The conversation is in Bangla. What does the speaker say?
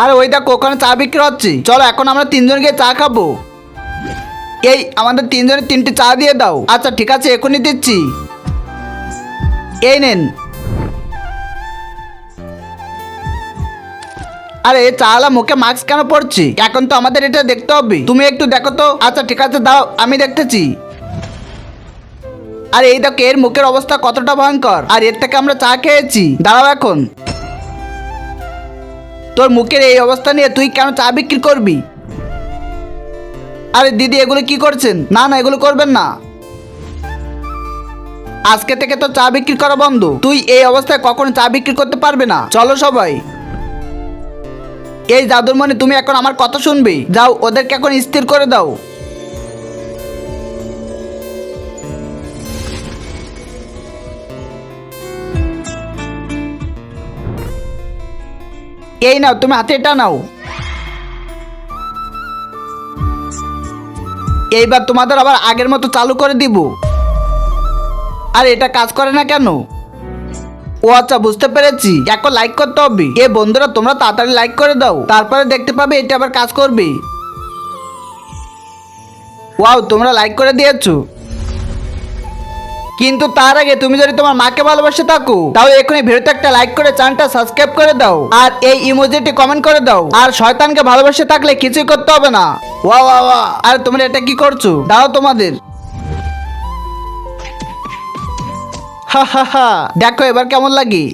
আরে ওই দেখো ওখানে চা বিক্রি হচ্ছে, চলো এখন আমরা তিনজন গিয়ে চা খাবো। এই আমাদের তিনজনের তিনটে চা দিয়ে দাও। আচ্ছা ঠিক আছে এখনই দিচ্ছি, এই নেন। আরে চালা মুখে মাস্ক কেন পড়ছি? এখন তো আমাদের এটা দেখতে হবে, তুমি একটু দেখো তো। আচ্ছা ঠিক আছে দাও, আমি দেখতেছি। আর এই দেখো এর মুখের অবস্থা কতটা ভয়ঙ্কর, আর এর থেকে আমরা চা খেয়েছি। দাঁড়াও এখন, তোর মুখের এই অবস্থা নিয়ে তুই কেন চা বিক্রি করবি? আরে দিদি এগুলো কি করছেন? না না এগুলো করবেন না, আজকে থেকে তো চা বিক্রি করা বন্ধ। তুই এই অবস্থায় কখনো চা বিক্রি করতে পারবে না। চলো সবাই। এই জাদুরমণি তুমি এখন আমার কথা শুনবে, যাও ওদেরকে এখন স্থির করে দাও। এই নাও তুমি হাতে এটা নাও। এইবার তোমাদের আবার আগের মতো চালু করে দিব। আর এটা কাজ করে না কেন? ও আচ্ছা বুঝতে পেরেছি, এখন লাইক করতে হবে। এ বন্ধুরা তোমরা তাড়াতাড়ি লাইক করে দাও, তারপরে দেখতে পাবে এটা আবার কাজ করবে। ওয়াও তোমরা লাইক করে দিয়েছো, কিন্তু তার আগে তুমি যদি তোমার মাকে ভালোবাসে থাকো তাহলে এখনই ভিডিওতে একটা লাইক করে চ্যানেলটা সাবস্ক্রাইব করে দাও, আর এই ইমোজিটি কমেন্ট করে দাও। আর শয়তানকে ভালোবাসে থাকলে কিছুই করতে হবে না। ওয়া ওয়া ওয়া, আর তোমরা এটা কি করছো? দাও তোমাদের। হা হা হা, দেখো এবার কেমন লাগে।